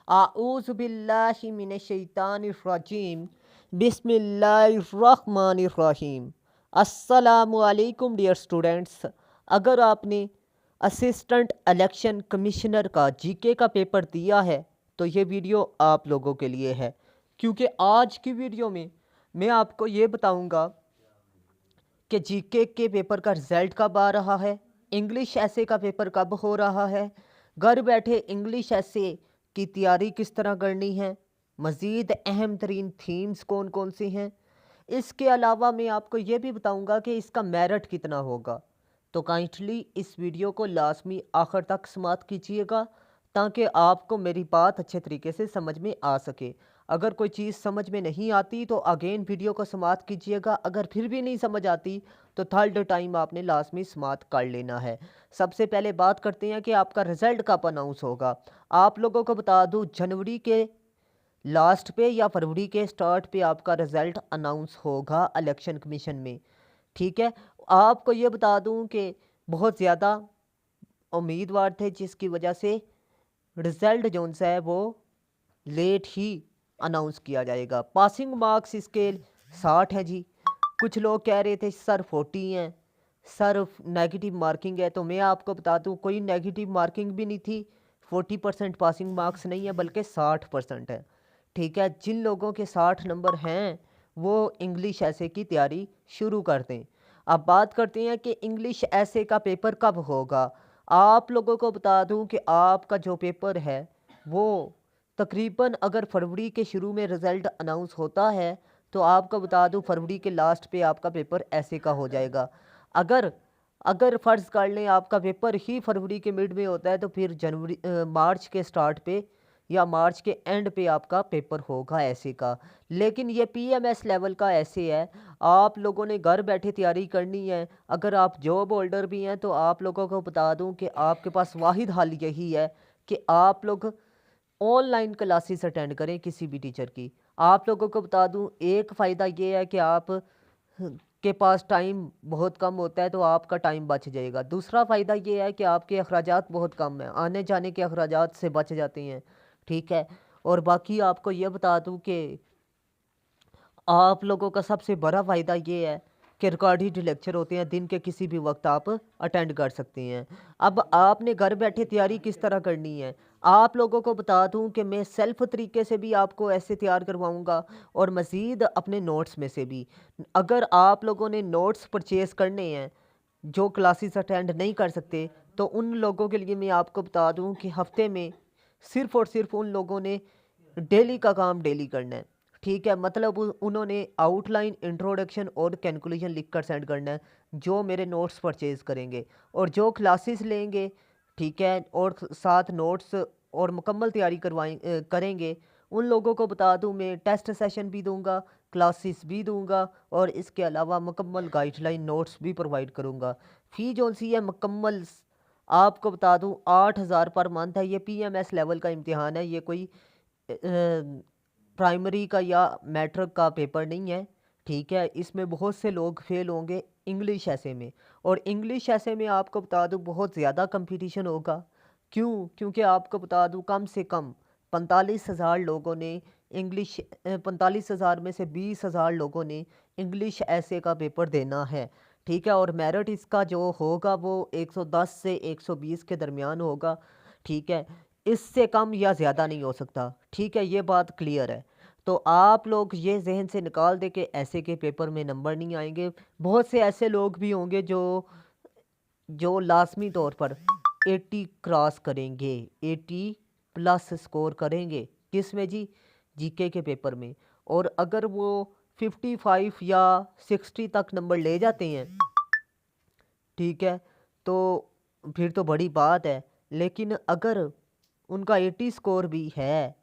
आऊज़ु बिल्लाहि मिनश शैतानिर रजीम बिस्मिल्लाहिर रहमानिर रहीम। अस्सलामु अलैकुम डियर स्टूडेंट्स। अगर आपने असिस्टेंट इलेक्शन कमिश्नर का जीके का पेपर दिया है तो ये वीडियो आप लोगों के लिए है, क्योंकि आज की वीडियो में मैं आपको ये बताऊंगा कि जीके के पेपर का रिज़ल्ट कब आ रहा है, इंग्लिश ऐसे का पेपर कब हो रहा है, घर बैठे इंग्लिश ऐसे की तैयारी किस तरह करनी है, मज़ीद अहम तरीन थीम्स कौन कौन सी हैं। इसके अलावा मैं आपको ये भी बताऊंगा कि इसका मेरिट कितना होगा। तो काइंडली इस वीडियो को लाजमी आखिर तक समाप्त कीजिएगा ताकि आपको मेरी बात अच्छे तरीके से समझ में आ सके। अगर कोई चीज़ समझ में नहीं आती तो अगेन वीडियो को समाप्त कीजिएगा। अगर फिर भी नहीं समझ आती तो थर्ड टाइम आपने लाजमी समाप्त कर लेना है। सबसे पहले बात करते हैं कि आपका रिज़ल्ट कब अनाउंस होगा। आप लोगों को बता दूं, जनवरी के लास्ट पे या फरवरी के स्टार्ट पे आपका रिज़ल्ट अनाउंस होगा इलेक्शन कमीशन में। ठीक है, आपको ये बता दूं कि बहुत ज़्यादा उम्मीदवार थे जिसकी वजह से रिज़ल्ट जो है वो लेट ही अनाउंस किया जाएगा। पासिंग मार्क्स इसके 60 है जी। कुछ लोग कह रहे थे सर 40 हैं, सर नेगेटिव मार्किंग है। तो मैं आपको बता दूं कोई नेगेटिव मार्किंग भी नहीं थी। 40% पासिंग मार्क्स नहीं है बल्कि 60% है। ठीक है, जिन लोगों के 60 नंबर हैं वो इंग्लिश ऐसे की तैयारी शुरू कर दें। अब बात करते हैं कि इंग्लिश ऐसे का पेपर कब होगा। आप लोगों को बता दूं कि आपका जो पेपर है वो तकरीबन, अगर फरवरी के शुरू में रिज़ल्ट अनाउंस होता है तो आपको बता दूं फरवरी के लास्ट पे आपका पेपर ऐसे का हो जाएगा। अगर अगर फ़र्ज़ कर लें आपका पेपर ही फरवरी के मिड में होता है तो फिर मार्च के स्टार्ट पे या मार्च के एंड पे आपका पेपर होगा ऐसे का। लेकिन ये पीएमएस लेवल का ऐसे है, आप लोगों ने घर बैठे तैयारी करनी है। अगर आप जॉब होल्डर भी हैं तो आप लोगों को बता दूं कि आपके पास वाहिद हल यही है कि आप लोग ऑनलाइन क्लासेस अटेंड करें किसी भी टीचर की। आप लोगों को बता दूं एक फ़ायदा ये है कि आप के पास टाइम बहुत कम होता है तो आपका टाइम बच जाएगा। दूसरा फ़ायदा ये है कि आपके अखराजात बहुत कम हैं, आने जाने के अखराजात से बच जाते हैं। ठीक है, और बाकी आपको ये बता दूं कि आप लोगों का सबसे बड़ा फ़ायदा ये है कि रिकॉर्डेड लेक्चर होते हैं, दिन के किसी भी वक्त आप अटेंड कर सकते हैं। अब आपने घर बैठे तैयारी किस तरह करनी है, आप लोगों को बता दूं कि मैं सेल्फ तरीके से भी आपको ऐसे तैयार करवाऊंगा और मज़ीद अपने नोट्स में से भी। अगर आप लोगों ने नोट्स परचेज़ करने हैं, जो क्लासेस अटेंड नहीं कर सकते, तो उन लोगों के लिए मैं आपको बता दूं कि हफ्ते में सिर्फ़ और सिर्फ उन लोगों ने डेली का काम डेली करना है। ठीक है, मतलब उन्होंने आउटलाइन, इंट्रोडक्शन और कैलकुलेशन लिख कर सेंड करना है जो मेरे नोट्स परचेज़ करेंगे और जो क्लासेस लेंगे। ठीक है, और साथ नोट्स और मुकम्मल तैयारी करेंगे। उन लोगों को बता दूं मैं टेस्ट सेशन भी दूंगा, क्लासेस भी दूंगा और इसके अलावा मुकम्मल गाइडलाइन नोट्स भी प्रोवाइड करूंगा। फ़ी जो सी है मुकम्मल आपको बता दूं 8,000 पर मंथ है। ये पीएमएस लेवल का इम्तिहान है, ये कोई प्राइमरी का या मैट्रिक का पेपर नहीं है। ठीक है, इसमें बहुत से लोग फेल होंगे इंग्लिश ऐसे में, और इंग्लिश ऐसे में आपको बता दूं बहुत ज़्यादा कंपटीशन होगा। क्यों? क्योंकि आपको बता दूं कम से कम 45,000 लोगों ने इंग्लिश 45,000 में से 20,000 लोगों ने इंग्लिश ऐसे का पेपर देना है। ठीक है, और मेरिट इसका जो होगा वो 110 से 120 के दरमियान होगा। ठीक है, इससे कम या ज़्यादा नहीं हो सकता। ठीक है, ये बात क्लियर है। तो आप लोग ये जहन से निकाल दे कि ऐसे के पेपर में नंबर नहीं आएंगे। बहुत से ऐसे लोग भी होंगे जो जो लाजमी तौर पर 80 क्रॉस करेंगे, 80 प्लस स्कोर करेंगे। किस में जी? जीके के पेपर में। और अगर वो 55 या 60 तक नंबर ले जाते हैं, ठीक है, तो फिर तो बड़ी बात है। लेकिन अगर उनका 80 स्कोर भी है,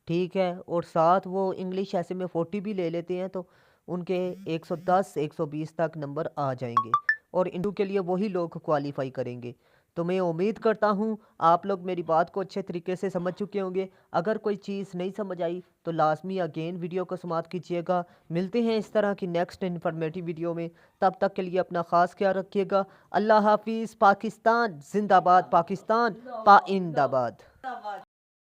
ठीक है, और साथ वो इंग्लिश ऐसे में 40 भी ले लेते हैं तो उनके 110 120 तक नंबर आ जाएंगे और इंटरव्यू के लिए वही लोग क्वालिफाई करेंगे। तो मैं उम्मीद करता हूँ आप लोग मेरी बात को अच्छे तरीके से समझ चुके होंगे। अगर कोई चीज़ नहीं समझ आई तो लाजमी अगेन वीडियो को समाप्त कीजिएगा। मिलते हैं इस तरह की नेक्स्ट इन्फॉर्मेटिव वीडियो में, तब तक के लिए अपना ख़ास ख्याल रखिएगा। अल्लाह हाफिज़। पाकिस्तान जिंदाबाद, पाकिस्तान पाइंदाबाद।